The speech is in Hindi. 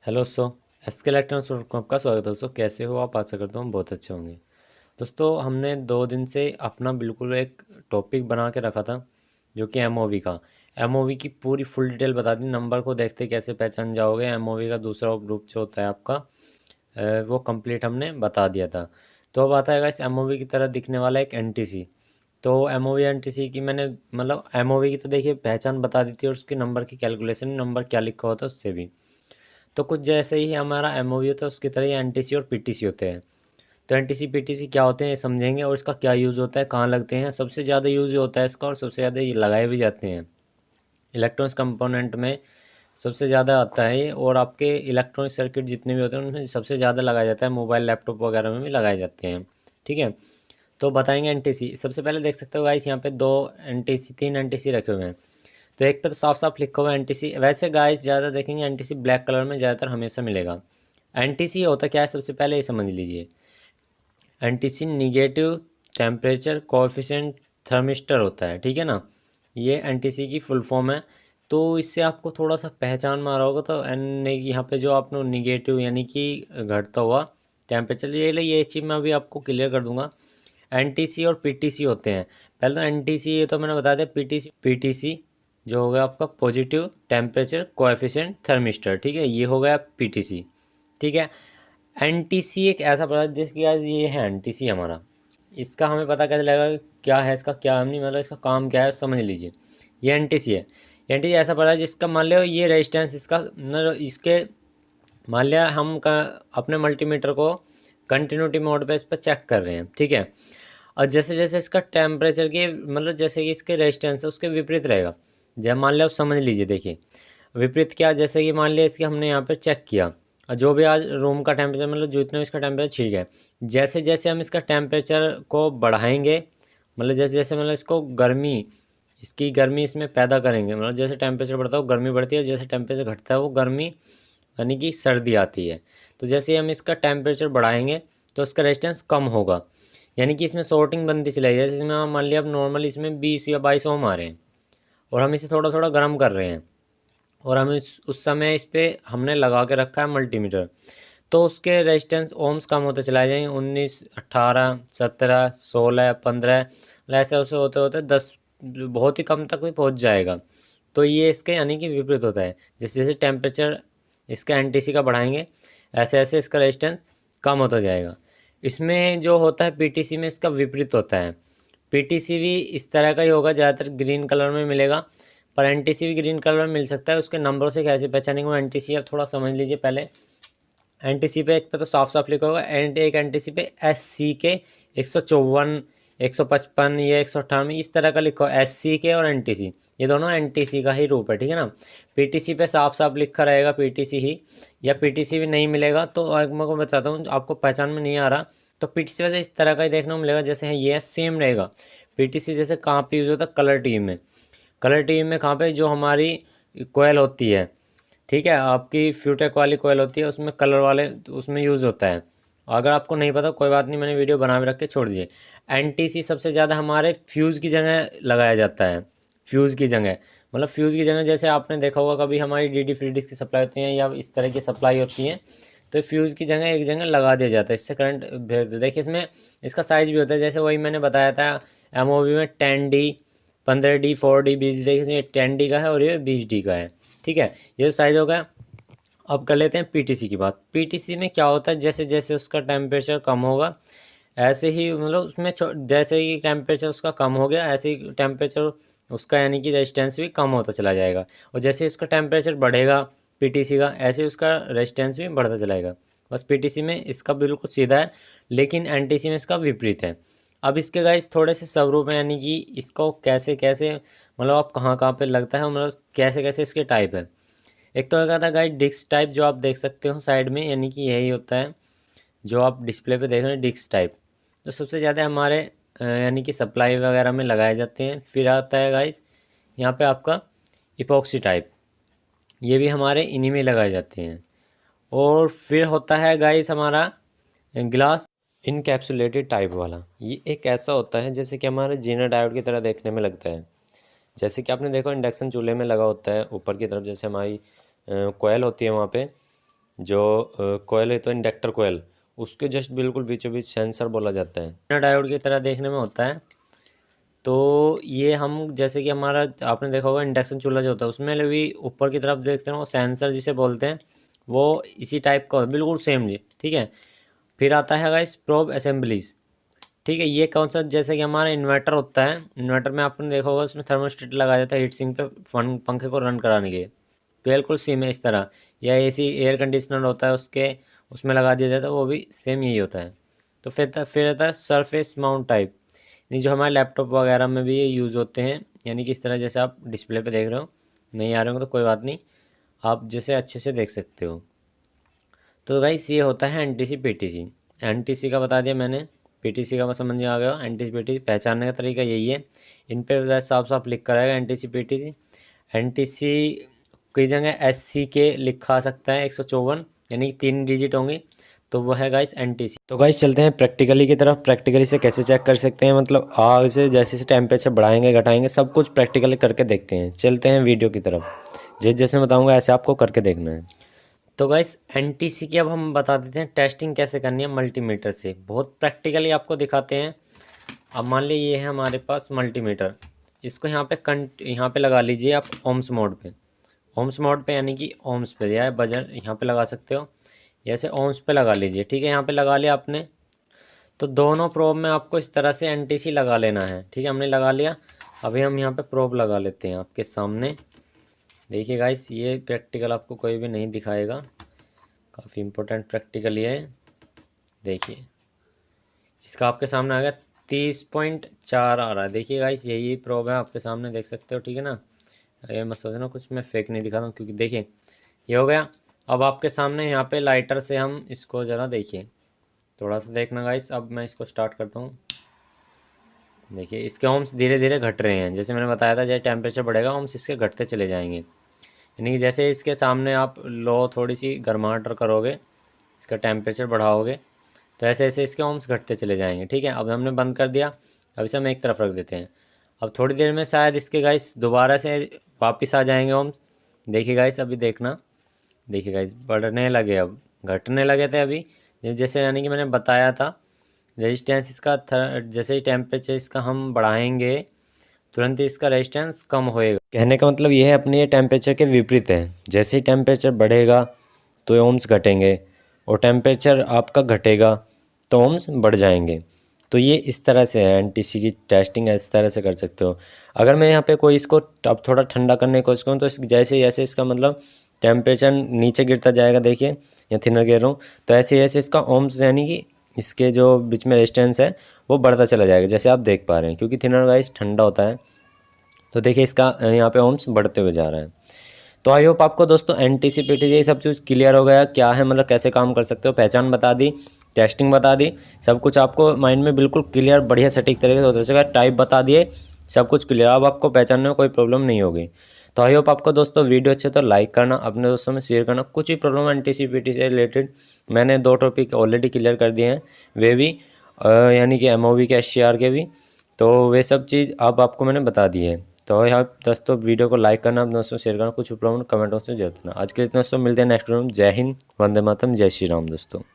हेलो दोस्तों, एसके इलेक्ट्रॉनिक्स डॉट कॉम का स्वागत है। दोस्तों कैसे हो आप? आशा करता हूँ बहुत अच्छे होंगे। दोस्तों हमने 2 दिन से अपना बिल्कुल एक टॉपिक बना के रखा था जो कि एमओवी का। एमओवी की पूरी फुल डिटेल बता दी। नंबर को देखते कैसे पहचान जाओगे। एमओवी का दूसरा ग्रुप जो होता है आपका वो कंप्लीट हमने बता दिया था। तो अब आता है इस एमओवी की तरह दिखने वाला एक एनटीसी। तो एमओवी एनटीसी की मैंने मतलब एमओवी की तो देखिए पहचान बता दी थी, और उसके नंबर की कैलकुलेशन, नंबर क्या लिखा होता है उससे भी। तो कुछ जैसे ही हमारा एमओवी होता है उसकी तरह ही एनटीसी और पीटीसी होते हैं। तो एनटीसी पीटीसी क्या होते हैं ये समझेंगे, और इसका क्या यूज़ होता है, कहाँ लगते हैं। सबसे ज़्यादा यूज़ होता है इसका, और सबसे ज़्यादा ये लगाए भी जाते हैं इलेक्ट्रॉनिक्स कंपोनेंट में। सबसे ज़्यादा आता है ये, और आपके इलेक्ट्रॉनिक सर्किट जितने भी होते हैं उनमें सबसे ज़्यादा लगाया जाता है। मोबाइल लैपटॉप वगैरह में भी लगाए जाते हैं। ठीक है, तो बताएंगे एनटीसी। सबसे पहले देख सकते हो गाइस, यहाँ पे दो एनटीसी, 3 एनटीसी रखे हुए हैं। तो एक पे तो साफ साफ लिखा हुआ है एनटीसी। वैसे गाइस ज़्यादा देखेंगे एनटीसी ब्लैक कलर में ज़्यादातर हमेशा मिलेगा। एनटीसी होता क्या है सबसे पहले ये समझ लीजिए। NTC negative temperature coefficient thermistor होता है, ठीक है ना। ये एनटीसी की फुल फॉर्म है। तो इससे आपको थोड़ा सा पहचान में आ रहा होगा। तो एन यहाँ पे जो आपने निगेटिव यानी कि घटता हुआ टेम्परेचर, ये चीज़ मैं अभी आपको क्लियर कर दूंगा। एनटीसी और पीटीसी होते हैं। पहले तो एनटीसी ये तो मैंने बता दिया। पीटीसी जो हो गया आपका पॉजिटिव टेम्परेचर कोएफिशिएंट थर्मिस्टर, ठीक है, ये हो गया पीटीसी। ठीक है, एनटीसी एक ऐसा पदार्थ जिसकी आज ये है एनटीसी हमारा। इसका हमें पता कैसे लगेगा कि क्या है इसका, क्या नहीं, मतलब इसका काम क्या है समझ लीजिए। ये एनटीसी है। एनटीसी ऐसा पदार्थ जिसका मान लो ये रेजिस्टेंस इसका मतलब इसके मान लिया हम का अपने मल्टीमीटर को कंटिन्यूटी मोड पे इस पर चेक कर रहे हैं, ठीक है। और जैसे जैसे इसका टेम्परेचर के मतलब जैसे कि इसके रेजिस्टेंस है उसके विपरीत रहेगा। जब मान लिया आप समझ लीजिए, देखिए विपरीत क्या, जैसे कि मान लिया इसके हमने यहाँ पर चेक किया, और जो भी आज रूम का टेम्परेचर मतलब जो इतना इसका टेम्परेचर ठीक है। जैसे जैसे हम इसका टेम्परेचर को बढ़ाएंगे, मतलब जैसे जैसे मतलब इसको गर्मी, इसकी गर्मी इसमें पैदा करेंगे, मतलब जैसे टेम्परेचर बढ़ता है वो गर्मी बढ़ती है, और जैसे टेम्परेचर घटता है वो गर्मी यानी कि सर्दी आती है। तो जैसे ही हम इसका टेम्परेचर बढ़ाएंगे तो इसका रेजिस्टेंस कम होगा, यानी कि इसमें शॉर्टिंग बनती चलाई जाए। जैसे इसमें मान लिया अब नॉर्मली इसमें 20 या 22 ओम आ रहे हैं, और हम इसे थोड़ा थोड़ा गर्म कर रहे हैं, और हम उस समय इस पर हमने लगा के रखा है मल्टीमीटर। तो उसके रेजिस्टेंस ओम्स कम होते चलाए जाएंगे। 19, 18, 17, 16, 15, ऐसे ऐसे होते होते 10 बहुत ही कम तक भी पहुंच जाएगा। तो ये इसके यानी कि विपरीत होता है। जैसे जैसे टेम्परेचर इसका एनटीसी का बढ़ाएंगे ऐसे ऐसे इसका रेजिस्टेंस कम होता जाएगा। इसमें जो होता है पीटीसी में इसका विपरीत होता है। पीटीसी भी इस तरह का ही होगा, ज़्यादातर ग्रीन कलर में मिलेगा, पर एनटीसी भी ग्रीन कलर में मिल सकता है। उसके नंबरों से कैसे पहचानेंगे वो एनटीसी अब थोड़ा समझ लीजिए पहले। एनटीसी पे एक पे तो साफ साफ लिखा होगा एंड एक एनटीसी पे SC के 154, 155 या 198 इस तरह का लिखा हो। SC के और एनटीसी ये दोनों एनटीसी का ही रूप है, ठीक है ना। पीटीसी पे साफ साफ लिखा रहेगा पीटीसी ही, या पीटीसी भी नहीं मिलेगा तो मैं को बताता हूँ आपको पहचान में नहीं आ रहा तो पीटीसी वैसे इस तरह का ही देखने को मिलेगा जैसे है ये सेम रहेगा। पीटीसी जैसे कहाँ पे यूज़ होता है, कलर टीवी में। कलर टीवी में कहाँ पे जो हमारी कोयल होती है, ठीक है, आपकी फ्यूटेक वाली कोयल होती है उसमें कलर वाले उसमें यूज़ होता है। अगर आपको नहीं पता कोई बात नहीं, मैंने वीडियो बना के रख के छोड़ दिए। एनटीसी सबसे ज़्यादा हमारे फ्यूज़ की जगह लगाया जाता है। फ्यूज़ की जगह मतलब फ्यूज़ की जगह जैसे आपने देखा होगा कभी हमारी डीडी फ्री डिस्क की सप्लाई होती है या इस तरह की सप्लाई होती है, तो फ्यूज़ की जगह एक जगह लगा दिया जाता है, इससे करंट भेज दे। देखिए इसमें इसका साइज़ भी होता है, जैसे वही मैंने बताया था एमओवी में 10D, 15D, 4D, 20D। देखिए इसमें 10D का है और ये 20D का है, ठीक है, ये साइज़ हो गया। अब कर लेते हैं पीटीसी की बात। पीटीसी में क्या होता है, जैसे जैसे उसका टेम्परेचर कम होगा ऐसे ही मतलब उसमें जैसे ही टेम्परेचर उसका कम हो गया ऐसे ही टेम्परेचर उसका यानी कि रेजिस्टेंस भी कम होता चला जाएगा। और जैसे उसका टेम्परेचर बढ़ेगा पीटीसी का, ऐसे ही उसका रेजिस्टेंस भी बढ़ता चलाएगा। बस पीटीसी में इसका बिल्कुल सीधा है, लेकिन एनटीसी में इसका विपरीत है। अब इसके गाइस थोड़े से स्वरूप हैं, यानी कि इसको कैसे कैसे मतलब आप कहाँ कहाँ पे लगता है, मतलब कैसे कैसे इसके टाइप है। एक तो क्या था गाइस डिस्क टाइप, जो आप देख सकते हो साइड में, यानी कि यही होता है जो आप डिस्प्ले पे देख रहे हैं डिस्क टाइप। तो सबसे ज़्यादा हमारे यानी कि सप्लाई वगैरह में लगाए जाते हैं। फिर आता है गाइस यहाँ पे आपका इपॉक्सी टाइप, ये भी हमारे इन्हीं में लगाए जाते हैं। और फिर होता है गाइस हमारा ग्लास इनकैप्सुलेटेड टाइप वाला। ये एक ऐसा होता है जैसे कि हमारे जीना डायोड की तरह देखने में लगता है। जैसे कि आपने देखो इंडक्शन चूल्हे में लगा होता है ऊपर की तरफ, जैसे हमारी कोयल होती है वहाँ पे, जो कोयल है तो इंडक्टर कोयल, उसके जस्ट बिल्कुल बीचों बीच सेंसर बोला जाता है, डायोड की तरह देखने में होता है। तो ये हम जैसे कि हमारा आपने देखा होगा इंडक्शन चूल्हा जो होता है उसमें भी ऊपर की तरफ देखते हैं वो सेंसर जिसे बोलते हैं, वो इसी टाइप का बिल्कुल सेम जी, ठीक है। फिर आता है गाइस प्रोब असेंबलीज, ठीक है। ये कौन सा, जैसे कि हमारा इन्वर्टर होता है, इन्वर्टर में आपने देखा होगा उसमें थर्मोस्टेट लगाया जाता है हीट सिंक पे पंखे को रन कराने के लिए, बिल्कुल सेम है इस तरह। या एसी एयर कंडीशनर होता है उसके, उसमें लगा दिया जाता है, वो भी सेम यही होता है। तो फिर आता है सरफेस माउंट टाइप, यानी जो हमारे लैपटॉप वगैरह में भी ये यूज़ होते हैं, यानी कि इस तरह जैसे आप डिस्प्ले पे देख रहे हो, नहीं आ रहे हो तो कोई बात नहीं, आप जैसे अच्छे से देख सकते हो। तो गाइस ये होता है एनटीसी पीटीसी। एनटीसी का बता दिया मैंने, पीटीसी का समझ में आ गया। एनटीसी पीटीसी पहचानने का तरीका यही है, इन पे साफ साफ लिख कर आएगा एनटीसी पीटीसी। एनटीसी कई जगह एससी के लिखा सकता है 154, यानी कि 3 डिजिट होंगे, तो वो है गाइस एनटीसी। तो गाइस चलते हैं प्रैक्टिकली की तरफ। प्रैक्टिकली से कैसे चेक कर सकते हैं, मतलब आग से जैसे जैसे टेम्परेचर बढ़ाएंगे घटाएंगे सब कुछ प्रैक्टिकली करके देखते हैं। चलते हैं वीडियो की तरफ, जैसे जैसे बताऊँगा ऐसे आपको करके देखना है। तो गाइस एनटीसी की अब हम बता देते हैं टेस्टिंग कैसे करनी है मल्टीमीटर से, बहुत प्रैक्टिकली आपको दिखाते हैं। अब मान लीजिए ये है हमारे पास मल्टीमीटर, इसको यहाँ पे लगा लीजिए आप ओम्स मोड पे। ओम्स मोड पे यानी कि ओम्स पे या बजर यहाँ पे लगा सकते हो, जैसे ओम्स पे लगा लीजिए, ठीक है। यहाँ पे लगा लिया आपने, तो दोनों प्रोब में आपको इस तरह से एनटीसी लगा लेना है, ठीक है। हमने लगा लिया, अभी हम यहाँ पे प्रोब लगा लेते हैं आपके सामने। देखिए गाइस ये प्रैक्टिकल आपको कोई भी नहीं दिखाएगा, काफ़ी इम्पोर्टेंट प्रैक्टिकल ये है। देखिए इसका आपके सामने आ गया 30.4 आ रहा है। देखिए गाइस यही प्रोब है आपके सामने, देख सकते हो, ठीक है ना। ये मत सोचना कुछ मैं फेक नहीं दिखाता हूँ, क्योंकि देखिए ये हो गया। अब आपके सामने यहाँ पे लाइटर से हम इसको ज़रा देखिए, थोड़ा सा देखना गाइस। अब मैं इसको स्टार्ट करता हूँ। देखिए इसके ओम्स धीरे धीरे घट रहे हैं, जैसे मैंने बताया था जैसे टेम्परेचर बढ़ेगा ओम्स इसके घटते चले जाएंगे, यानी कि जैसे इसके सामने आप लो थोड़ी सी गर्माहट करोगे, इसका टेम्परेचर बढ़ाओगे, तो ऐसे ऐसे इसके ओम्स घटते चले जाएंगे, ठीक है। अब हमने बंद कर दिया, अब इसे हम एक तरफ रख देते हैं। अब थोड़ी देर में शायद इसके गाइस दोबारा से वापस आ जाएंगे ओम्स। देखिए गाइस अभी देखना, देखिए गाइस बढ़ने लगे, अब घटने लगे थे अभी, जैसे यानी कि मैंने बताया था रेजिस्टेंस इसका जैसे ही टेम्परेचर इसका हम बढ़ाएंगे तुरंत ही इसका रेजिस्टेंस कम होएगा। कहने का मतलब ये है अपने ये टेम्परेचर के विपरीत है, जैसे ही टेम्परेचर बढ़ेगा तो ओम्स घटेंगे, और टेम्परेचर आपका घटेगा तो ओम्स बढ़ जाएंगे। तो ये इस तरह से है, एनटीसी की टेस्टिंग इस तरह से कर सकते हो। अगर मैं यहाँ पे कोई इसको अब थोड़ा ठंडा करने की कोशिश करूँ तो जैसे जैसे इसका मतलब टेम्परेचर नीचे गिरता जाएगा, देखिए या थिनर गिर रहा हूँ, तो ऐसे ऐसे इसका ओम्स यानी कि इसके जो बीच में रेजिस्टेंस है वो बढ़ता चला जाएगा, जैसे आप देख पा रहे हैं, क्योंकि थिनर गाइस ठंडा होता है। तो देखिए इसका यहाँ पे ओम्स बढ़ते हुए जा रहा है। तो आई होप आपको दोस्तों एनटीसी पीटीसी ये सब चीज़ क्लियर हो गया, क्या है मतलब कैसे काम कर सकते हो, पहचान बता दी, टेस्टिंग बता दी, सब कुछ आपको माइंड में बिल्कुल क्लियर बढ़िया सटीक तरीके से होता है, टाइप बता दिए, सब कुछ क्लियर। अब आपको पहचानने में कोई प्रॉब्लम नहीं होगी। तो आई होप आपको दोस्तों वीडियो अच्छे तो लाइक करना, अपने दोस्तों में शेयर करना। कुछ भी प्रॉब्लम एनटीसी पीटीसी से रिलेटेड मैंने 2 टॉपिक ऑलरेडी क्लियर कर दिए हैं, वे भी यानी कि एमओवी के एससीआर के भी, तो वे सब चीज़ अब आपको मैंने बता दी है। तो यहाँ दोस्तों वीडियो को लाइक करना, अपने दोस्तों शेयर करना, कुछ प्रॉब्लम कमेंट बॉक्स में जरूर देना। आज के लिए दोस्तों मिलते हैं नेक्स्ट वीडियो में। जय हिंद, वंदे मातरम, जय श्री राम दोस्तों।